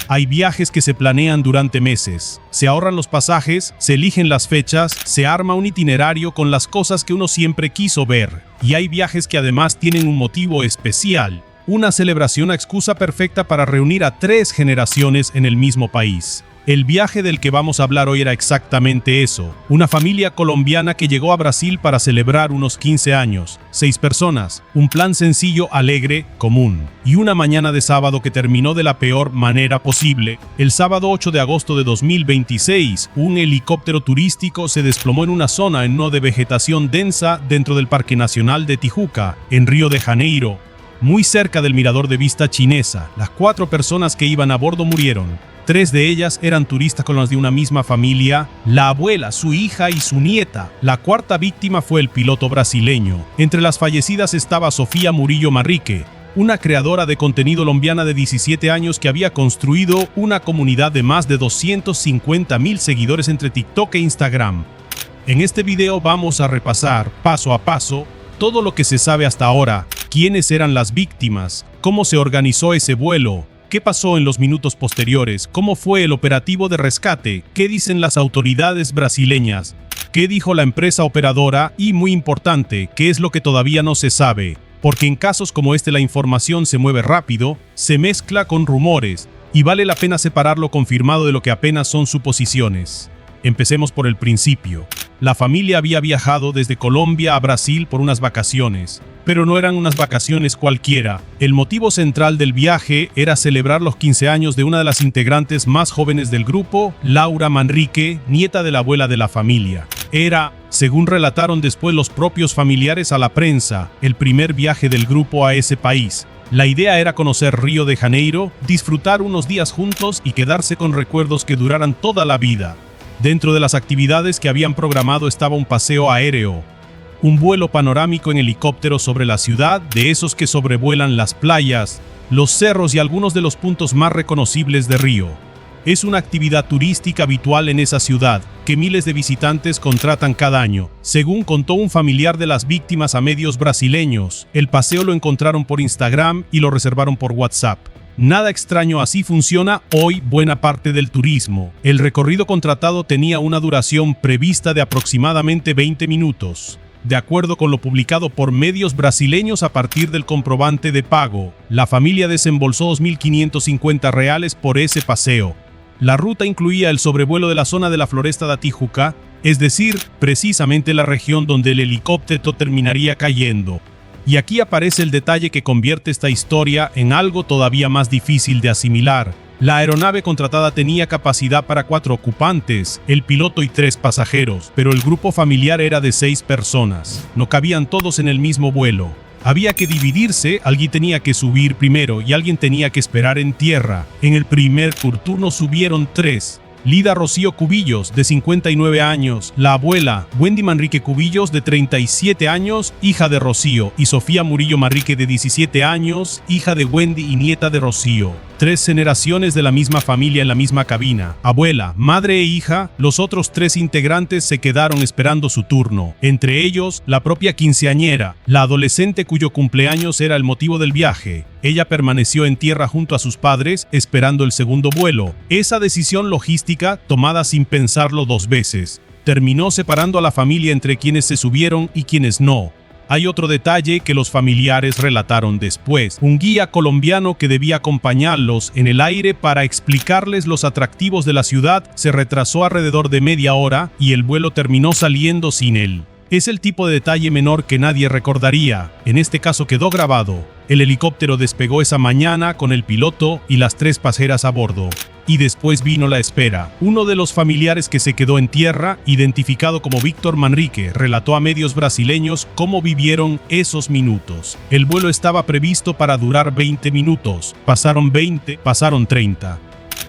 Hay viajes que se planean durante meses. Se ahorran los pasajes, se eligen las fechas, se arma un itinerario con las cosas que uno siempre quiso ver. Y hay viajes que además tienen un motivo especial. Una celebración, excusa perfecta para reunir a 3 generaciones en el mismo país. El viaje del que vamos a hablar hoy era exactamente eso. Una familia colombiana que llegó a Brasil para celebrar unos 15 años. 6 personas, un plan sencillo, alegre, común. Y una mañana de sábado que terminó de la peor manera posible. El sábado 8 de agosto de 2026, un helicóptero turístico se desplomó en una zona de vegetación densa dentro del Parque Nacional de Tijuca, en Río de Janeiro, muy cerca del mirador de vista chinesa. Las 4 personas que iban a bordo murieron. 3 de ellas eran turistas con las de una misma familia, la abuela, su hija y su nieta. La 4ª víctima fue el piloto brasileño. Entre las fallecidas estaba Sofía Murillo Manrique, una creadora de contenido colombiana de 17 años que había construido una comunidad de más de 250,000 seguidores entre TikTok e Instagram. En este video vamos a repasar, paso a paso, todo lo que se sabe hasta ahora, quiénes eran las víctimas, cómo se organizó ese vuelo, qué pasó en los minutos posteriores, cómo fue el operativo de rescate, qué dicen las autoridades brasileñas, qué dijo la empresa operadora y, muy importante, qué es lo que todavía no se sabe, porque en casos como este la información se mueve rápido, se mezcla con rumores y vale la pena separar lo confirmado de lo que apenas son suposiciones. Empecemos por el principio. La familia había viajado desde Colombia a Brasil por unas vacaciones, pero no eran unas vacaciones cualquiera. El motivo central del viaje era celebrar los 15 años de una de las integrantes más jóvenes del grupo, Laura Manrique, nieta de la abuela de la familia. Era, según relataron después los propios familiares a la prensa, el primer viaje del grupo a ese país. La idea era conocer Río de Janeiro, disfrutar unos días juntos y quedarse con recuerdos que duraran toda la vida. Dentro de las actividades que habían programado estaba un paseo aéreo, un vuelo panorámico en helicóptero sobre la ciudad, de esos que sobrevuelan las playas, los cerros y algunos de los puntos más reconocibles de Río. Es una actividad turística habitual en esa ciudad, que miles de visitantes contratan cada año. Según contó un familiar de las víctimas a medios brasileños, el paseo lo encontraron por Instagram y lo reservaron por WhatsApp. Nada extraño, así funciona hoy buena parte del turismo. El recorrido contratado tenía una duración prevista de aproximadamente 20 minutos. De acuerdo con lo publicado por medios brasileños a partir del comprobante de pago, la familia desembolsó $2.550 por ese paseo. La ruta incluía el sobrevuelo de la zona de la Floresta de Tijuca, es decir, precisamente la región donde el helicóptero terminaría cayendo. Y aquí aparece el detalle que convierte esta historia en algo todavía más difícil de asimilar. La aeronave contratada tenía capacidad para 4 ocupantes, el piloto y 3 pasajeros, pero el grupo familiar era de 6 personas. No cabían todos en el mismo vuelo. Había que dividirse, alguien tenía que subir primero y alguien tenía que esperar en tierra. En el primer turno subieron 3. Lida Rocío Cubillos, de 59 años, la abuela, Wendy Manrique Cubillos, de 37 años, hija de Rocío, y Sofía Murillo Manrique, de 17 años, hija de Wendy y nieta de Rocío. 3 generaciones de la misma familia en la misma cabina. Abuela, madre e hija, los otros 3 integrantes se quedaron esperando su turno. Entre ellos, la propia quinceañera, la adolescente cuyo cumpleaños era el motivo del viaje. Ella permaneció en tierra junto a sus padres, esperando el segundo vuelo. Esa decisión logística, tomada sin pensarlo 2 veces, terminó separando a la familia entre quienes se subieron y quienes no. Hay otro detalle que los familiares relataron después. Un guía colombiano que debía acompañarlos en el aire para explicarles los atractivos de la ciudad se retrasó alrededor de media hora y el vuelo terminó saliendo sin él. Es el tipo de detalle menor que nadie recordaría. En este caso quedó grabado. El helicóptero despegó esa mañana con el piloto y las 3 pasajeras a bordo. Y después vino la espera. Uno de los familiares que se quedó en tierra, identificado como Víctor Manrique, relató a medios brasileños cómo vivieron esos minutos. El vuelo estaba previsto para durar 20 minutos. Pasaron 20, pasaron 30.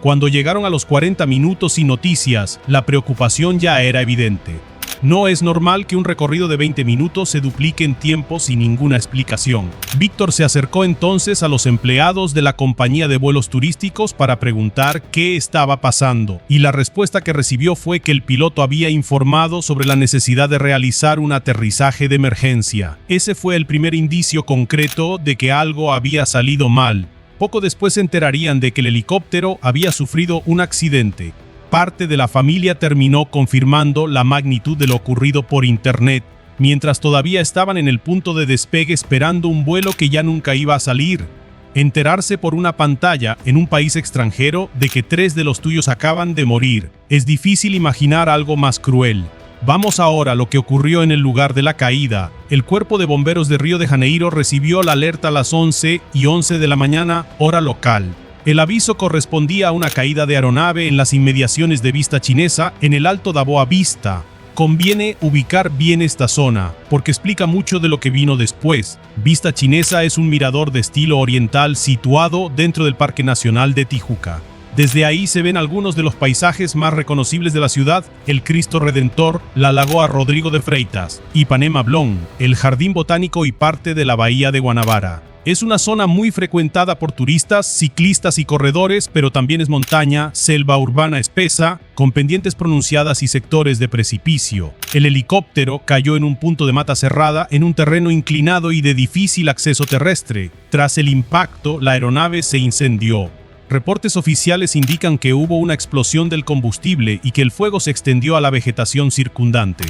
Cuando llegaron a los 40 minutos sin noticias, la preocupación ya era evidente. No es normal que un recorrido de 20 minutos se duplique en tiempo sin ninguna explicación. Víctor se acercó entonces a los empleados de la compañía de vuelos turísticos para preguntar qué estaba pasando, y la respuesta que recibió fue que el piloto había informado sobre la necesidad de realizar un aterrizaje de emergencia. Ese fue el primer indicio concreto de que algo había salido mal. Poco después se enterarían de que el helicóptero había sufrido un accidente. Parte de la familia terminó confirmando la magnitud de lo ocurrido por internet, mientras todavía estaban en el punto de despegue esperando un vuelo que ya nunca iba a salir. Enterarse por una pantalla en un país extranjero de que 3 de los tuyos acaban de morir. Es difícil imaginar algo más cruel. Vamos ahora a lo que ocurrió en el lugar de la caída. El Cuerpo de Bomberos de Río de Janeiro recibió la alerta a las 11:11 de la mañana, hora local. El aviso correspondía a una caída de aeronave en las inmediaciones de Vista Chinesa, en el Alto da Boa Vista. Conviene ubicar bien esta zona, porque explica mucho de lo que vino después. Vista Chinesa es un mirador de estilo oriental situado dentro del Parque Nacional de Tijuca. Desde ahí se ven algunos de los paisajes más reconocibles de la ciudad: el Cristo Redentor, la Lagoa Rodrigo de Freitas, Ipanema Blon, el Jardín Botánico y parte de la Bahía de Guanabara. Es una zona muy frecuentada por turistas, ciclistas y corredores, pero también es montaña, selva urbana espesa, con pendientes pronunciadas y sectores de precipicio. El helicóptero cayó en un punto de mata cerrada, en un terreno inclinado y de difícil acceso terrestre. Tras el impacto, la aeronave se incendió. Reportes oficiales indican que hubo una explosión del combustible y que el fuego se extendió a la vegetación circundante.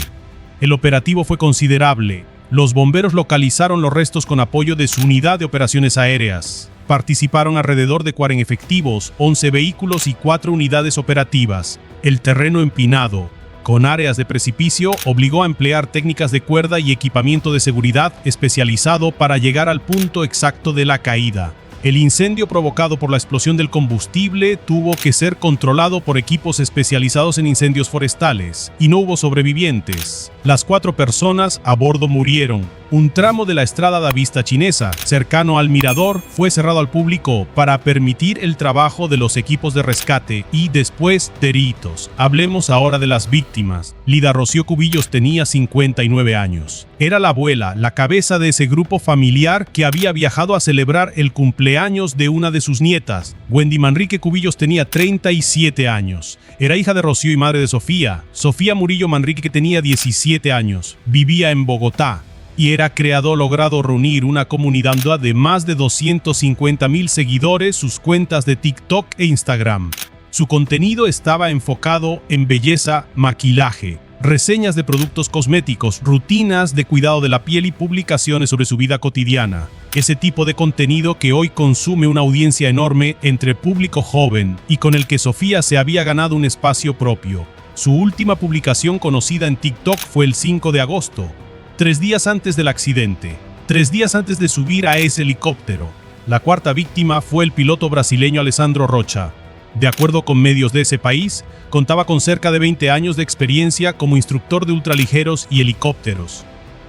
El operativo fue considerable. Los bomberos localizaron los restos con apoyo de su unidad de operaciones aéreas. Participaron alrededor de 40 efectivos, 11 vehículos y 4 unidades operativas. El terreno empinado, con áreas de precipicio, obligó a emplear técnicas de cuerda y equipamiento de seguridad especializado para llegar al punto exacto de la caída. El incendio provocado por la explosión del combustible tuvo que ser controlado por equipos especializados en incendios forestales, y no hubo sobrevivientes. Las 4 personas a bordo murieron. Un tramo de la Estrada da Vista Chinesa, cercano al mirador, fue cerrado al público para permitir el trabajo de los equipos de rescate y después peritos. Hablemos ahora de las víctimas. Lida Rocío Cubillos tenía 59 años. Era la abuela, la cabeza de ese grupo familiar que había viajado a celebrar el cumpleaños de una de sus nietas. Wendy Manrique Cubillos tenía 37 años. Era hija de Rocío y madre de Sofía. Sofía Murillo Manrique, que tenía 17 años. Vivía en Bogotá y era creador, logrado reunir una comunidad de más de 250,000 seguidores, sus cuentas de TikTok e Instagram. Su contenido estaba enfocado en belleza, maquillaje, reseñas de productos cosméticos, rutinas de cuidado de la piel y publicaciones sobre su vida cotidiana. Ese tipo de contenido que hoy consume una audiencia enorme entre público joven y con el que Sofía se había ganado un espacio propio. Su última publicación conocida en TikTok fue el 5 de agosto, 3 días antes del accidente, 3 días antes de subir a ese helicóptero. La 4ª víctima fue el piloto brasileño Alessandro Rocha. De acuerdo con medios de ese país, contaba con cerca de 20 años de experiencia como instructor de ultraligeros y helicópteros.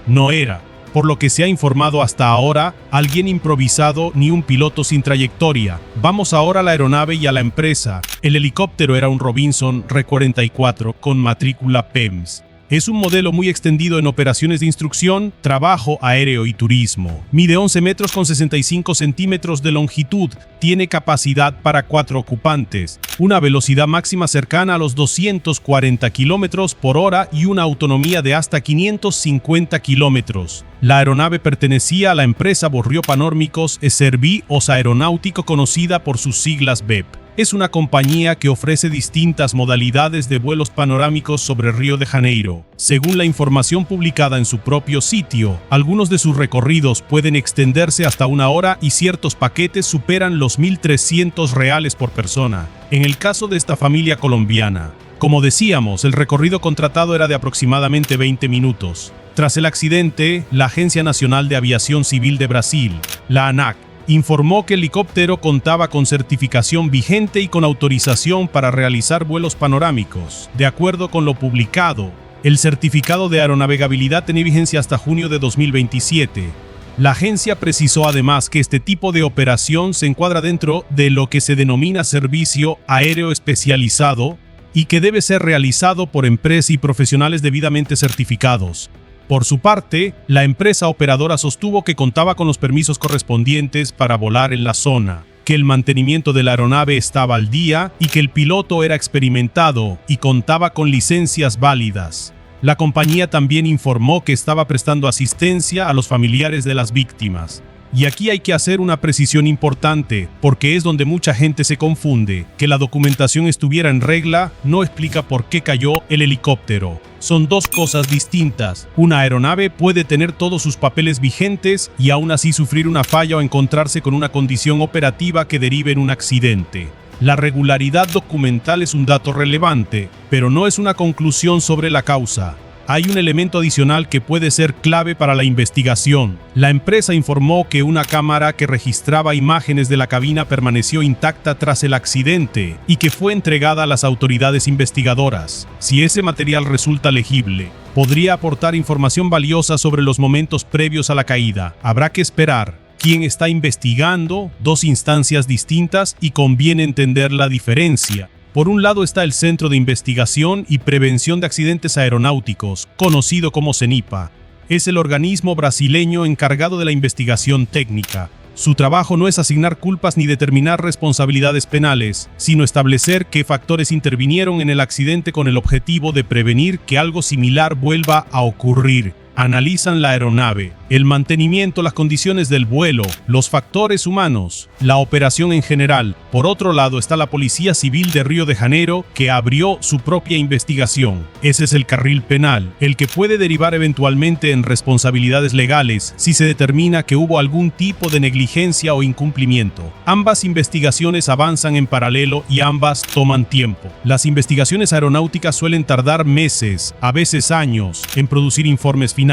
No era, por lo que se ha informado hasta ahora, alguien improvisado ni un piloto sin trayectoria. Vamos ahora a la aeronave y a la empresa. El helicóptero era un Robinson R-44 con matrícula PEMS. Es un modelo muy extendido en operaciones de instrucción, trabajo aéreo y turismo. Mide 11 metros con 65 centímetros de longitud, tiene capacidad para 4 ocupantes, una velocidad máxima cercana a los 240 kilómetros por hora y una autonomía de hasta 550 kilómetros. La aeronave pertenecía a la empresa Borrio Panórmicos Servicios Aeronáutico, conocida por sus siglas BEP. Es una compañía que ofrece distintas modalidades de vuelos panorámicos sobre Río de Janeiro. Según la información publicada en su propio sitio, algunos de sus recorridos pueden extenderse hasta 1 hora y ciertos paquetes superan los $1,300 por persona. En el caso de esta familia colombiana, como decíamos, el recorrido contratado era de aproximadamente 20 minutos. Tras el accidente, la Agencia Nacional de Aviación Civil de Brasil, la ANAC, informó que el helicóptero contaba con certificación vigente y con autorización para realizar vuelos panorámicos. De acuerdo con lo publicado, el certificado de aeronavegabilidad tenía vigencia hasta junio de 2027. La agencia precisó además que este tipo de operación se encuadra dentro de lo que se denomina servicio aéreo especializado y que debe ser realizado por empresas y profesionales debidamente certificados. Por su parte, la empresa operadora sostuvo que contaba con los permisos correspondientes para volar en la zona, que el mantenimiento de la aeronave estaba al día y que el piloto era experimentado y contaba con licencias válidas. La compañía también informó que estaba prestando asistencia a los familiares de las víctimas. Y aquí hay que hacer una precisión importante, porque es donde mucha gente se confunde. Que la documentación estuviera en regla no explica por qué cayó el helicóptero. Son dos cosas distintas. Una aeronave puede tener todos sus papeles vigentes y aún así sufrir una falla o encontrarse con una condición operativa que derive en un accidente. La regularidad documental es un dato relevante, pero no es una conclusión sobre la causa. Hay un elemento adicional que puede ser clave para la investigación. La empresa informó que una cámara que registraba imágenes de la cabina permaneció intacta tras el accidente y que fue entregada a las autoridades investigadoras. Si ese material resulta legible, podría aportar información valiosa sobre los momentos previos a la caída. Habrá que esperar. ¿Quién está investigando? Dos instancias distintas y conviene entender la diferencia. Por un lado está el Centro de Investigación y Prevención de Accidentes Aeronáuticos, conocido como CENIPA. Es el organismo brasileño encargado de la investigación técnica. Su trabajo no es asignar culpas ni determinar responsabilidades penales, sino establecer qué factores intervinieron en el accidente con el objetivo de prevenir que algo similar vuelva a ocurrir. Analizan la aeronave, el mantenimiento, las condiciones del vuelo, los factores humanos, la operación en general. Por otro lado está la Policía Civil de Río de Janeiro, que abrió su propia investigación. Ese es el carril penal, el que puede derivar eventualmente en responsabilidades legales si se determina que hubo algún tipo de negligencia o incumplimiento. Ambas investigaciones avanzan en paralelo y ambas toman tiempo. Las investigaciones aeronáuticas suelen tardar meses, a veces años, en producir informes finales.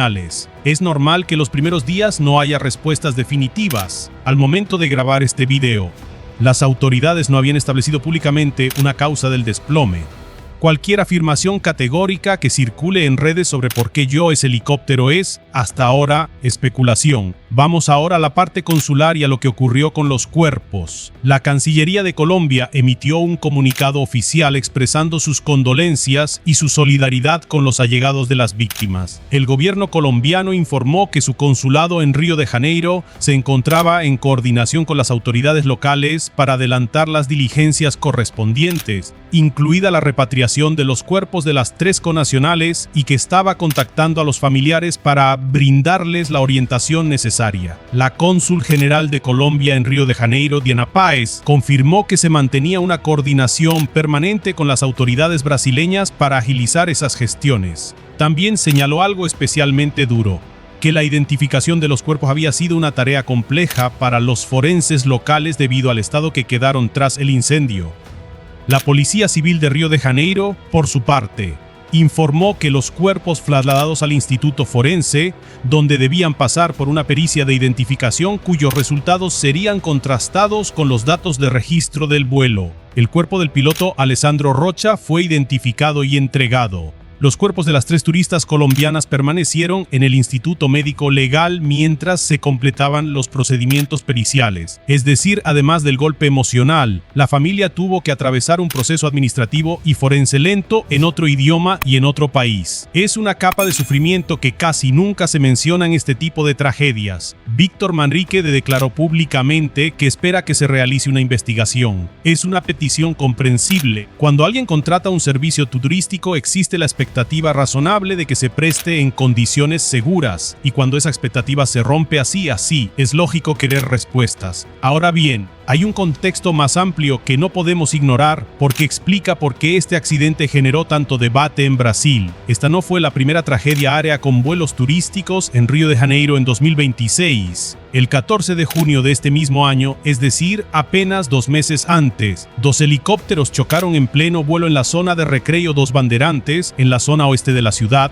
Es normal que los primeros días no haya respuestas definitivas. Al momento de grabar este video, las autoridades no habían establecido públicamente una causa del desplome. Cualquier afirmación categórica que circule en redes sobre por qué ese helicóptero es, hasta ahora, especulación. Vamos ahora a la parte consular y a lo que ocurrió con los cuerpos. La Cancillería de Colombia emitió un comunicado oficial expresando sus condolencias y su solidaridad con los allegados de las víctimas. El gobierno colombiano informó que su consulado en Río de Janeiro se encontraba en coordinación con las autoridades locales para adelantar las diligencias correspondientes, incluida la repatriación de los cuerpos de las 3 connacionales, y que estaba contactando a los familiares para brindarles la orientación necesaria. La cónsul general de Colombia en Río de Janeiro, Diana Páez, confirmó que se mantenía una coordinación permanente con las autoridades brasileñas para agilizar esas gestiones. También señaló algo especialmente duro: que la identificación de los cuerpos había sido una tarea compleja para los forenses locales debido al estado que quedaron tras el incendio. La Policía Civil de Río de Janeiro, por su parte, informó que los cuerpos trasladados al Instituto Forense, donde debían pasar por una pericia de identificación cuyos resultados serían contrastados con los datos de registro del vuelo. El cuerpo del piloto Alessandro Rocha fue identificado y entregado. Los cuerpos de las 3 turistas colombianas permanecieron en el Instituto Médico Legal mientras se completaban los procedimientos periciales. Es decir, además del golpe emocional, la familia tuvo que atravesar un proceso administrativo y forense lento en otro idioma y en otro país. Es una capa de sufrimiento que casi nunca se menciona en este tipo de tragedias. Víctor Manrique declaró públicamente que espera que se realice una investigación. Es una petición comprensible. Cuando alguien contrata un servicio turístico, existe la expectativa razonable de que se preste en condiciones seguras, y cuando esa expectativa se rompe así, es lógico querer respuestas. Ahora bien, hay un contexto más amplio que no podemos ignorar porque explica por qué este accidente generó tanto debate en Brasil. Esta no fue la primera tragedia aérea con vuelos turísticos en Río de Janeiro en 2026. El 14 de junio de este mismo año, es decir, apenas 2 meses antes, 2 helicópteros chocaron en pleno vuelo en la zona de Recreio dos Bandeirantes, en la zona oeste de la ciudad.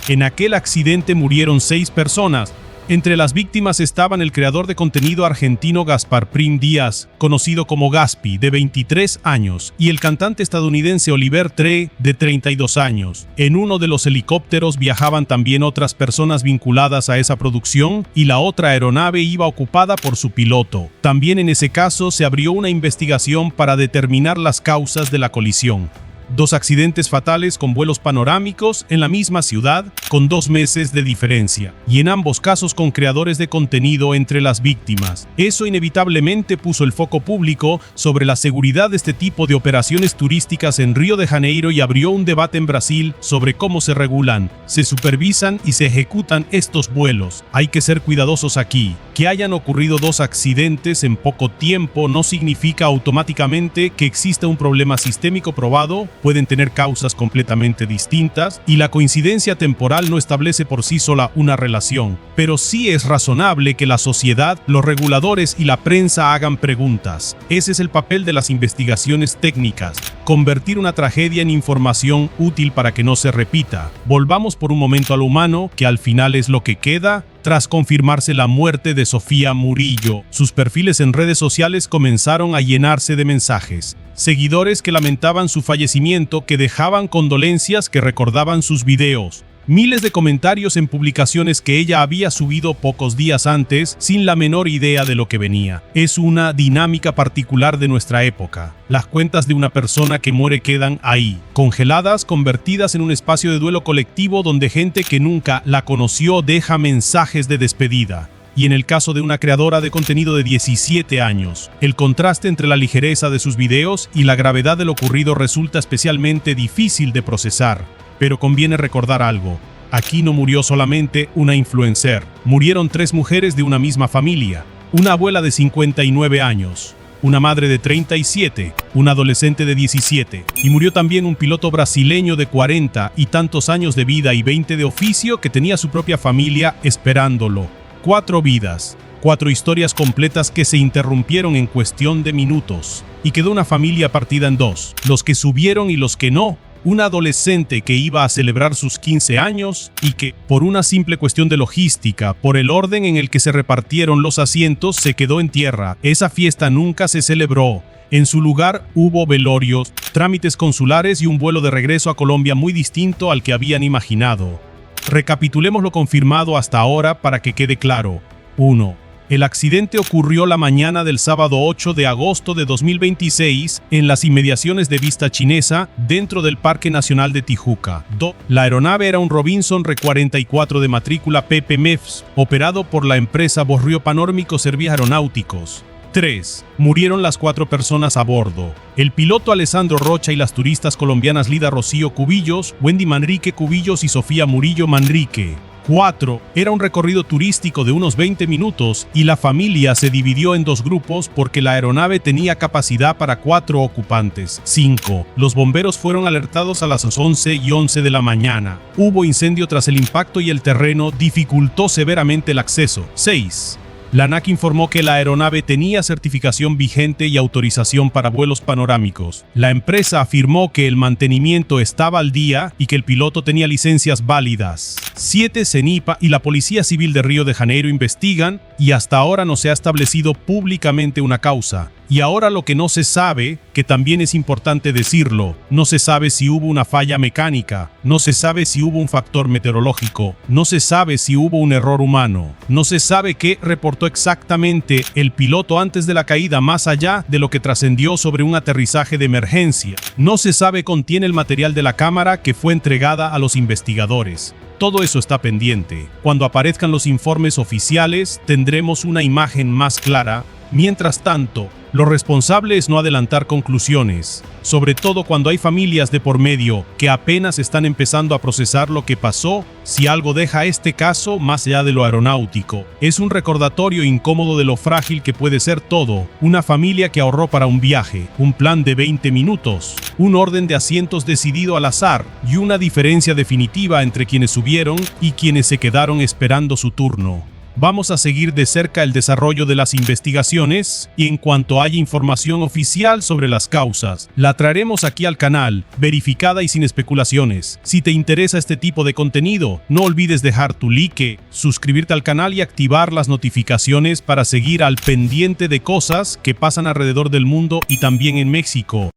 En aquel accidente murieron 6 personas. Entre las víctimas estaban el creador de contenido argentino Gaspar Prim Díaz, conocido como Gaspi, de 23 años, y el cantante estadounidense Oliver Tree, de 32 años. En uno de los helicópteros viajaban también otras personas vinculadas a esa producción, y la otra aeronave iba ocupada por su piloto. También en ese caso se abrió una investigación para determinar las causas de la colisión. 2 accidentes fatales con vuelos panorámicos en la misma ciudad, con 2 meses de diferencia, y en ambos casos con creadores de contenido entre las víctimas. Eso inevitablemente puso el foco público sobre la seguridad de este tipo de operaciones turísticas en Río de Janeiro y abrió un debate en Brasil sobre cómo se regulan, se supervisan y se ejecutan estos vuelos. Hay que ser cuidadosos aquí. Que hayan ocurrido 2 accidentes en poco tiempo no significa automáticamente que exista un problema sistémico probado, pueden tener causas completamente distintas y la coincidencia temporal no establece por sí sola una relación. Pero sí es razonable que la sociedad, los reguladores y la prensa hagan preguntas. Ese es el papel de las investigaciones técnicas, convertir una tragedia en información útil para que no se repita. Volvamos por un momento a lo humano, que al final es lo que queda. Tras confirmarse la muerte de Sofía Murillo, sus perfiles en redes sociales comenzaron a llenarse de mensajes. Seguidores que lamentaban su fallecimiento, que dejaban condolencias, que recordaban sus videos. Miles de comentarios en publicaciones que ella había subido pocos días antes sin la menor idea de lo que venía. Es una dinámica particular de nuestra época. Las cuentas de una persona que muere quedan ahí, congeladas, convertidas en un espacio de duelo colectivo donde gente que nunca la conoció deja mensajes de despedida. Y en el caso de una creadora de contenido de 17 años, el contraste entre la ligereza de sus videos y la gravedad de lo ocurrido resulta especialmente difícil de procesar. Pero conviene recordar algo. Aquí no murió solamente una influencer. Murieron 3 mujeres de una misma familia. Una abuela de 59 años, una madre de 37, un adolescente de 17. Y murió también un piloto brasileño de 40 y tantos años de vida y 20 de oficio que tenía su propia familia esperándolo. 4 vidas. 4 historias completas que se interrumpieron en cuestión de minutos. Y quedó una familia partida en 2. Los que subieron y los que no. Una adolescente que iba a celebrar sus 15 años y que, por una simple cuestión de logística, por el orden en el que se repartieron los asientos, se quedó en tierra. Esa fiesta nunca se celebró. En su lugar hubo velorios, trámites consulares y un vuelo de regreso a Colombia muy distinto al que habían imaginado. Recapitulemos lo confirmado hasta ahora para que quede claro. 1. El accidente ocurrió la mañana del sábado 8 de agosto de 2026 en las inmediaciones de Vista Chinesa, dentro del Parque Nacional de Tijuca. 2. La aeronave era un Robinson R-44 de matrícula PPMEFS, operado por la empresa Borrio Panórmico Servicios Aeronáuticos. 3. Murieron las 4 personas a bordo. El piloto Alessandro Rocha y las turistas colombianas Lida Rocío Cubillos, Wendy Manrique Cubillos y Sofía Murillo Manrique. 4. Era un recorrido turístico de unos 20 minutos y la familia se dividió en 2 grupos porque la aeronave tenía capacidad para 4 ocupantes. 5. Los bomberos fueron alertados a las 11:11 de la mañana. Hubo incendio tras el impacto y el terreno dificultó severamente el acceso. 6. La ANAC informó que la aeronave tenía certificación vigente y autorización para vuelos panorámicos. La empresa afirmó que el mantenimiento estaba al día y que el piloto tenía licencias válidas. 7. CENIPA y la Policía Civil de Río de Janeiro investigan y hasta ahora no se ha establecido públicamente una causa. Y ahora lo que no se sabe, que también es importante decirlo, no se sabe si hubo una falla mecánica, no se sabe si hubo un factor meteorológico, no se sabe si hubo un error humano, no se sabe qué reportó exactamente el piloto antes de la caída más allá de lo que trascendió sobre un aterrizaje de emergencia. No se sabe contiene el material de la cámara que fue entregada a los investigadores. Todo eso está pendiente. Cuando aparezcan los informes oficiales, tendremos una imagen más clara. Mientras tanto, lo responsable es no adelantar conclusiones, sobre todo cuando hay familias de por medio que apenas están empezando a procesar lo que pasó. Si algo deja este caso más allá de lo aeronáutico, es un recordatorio incómodo de lo frágil que puede ser todo. Una familia que ahorró para un viaje, un plan de 20 minutos, un orden de asientos decidido al azar y una diferencia definitiva entre quienes subieron y quienes se quedaron esperando su turno. Vamos a seguir de cerca el desarrollo de las investigaciones y en cuanto haya información oficial sobre las causas, la traeremos aquí al canal, verificada y sin especulaciones. Si te interesa este tipo de contenido, no olvides dejar tu like, suscribirte al canal y activar las notificaciones para seguir al pendiente de cosas que pasan alrededor del mundo y también en México.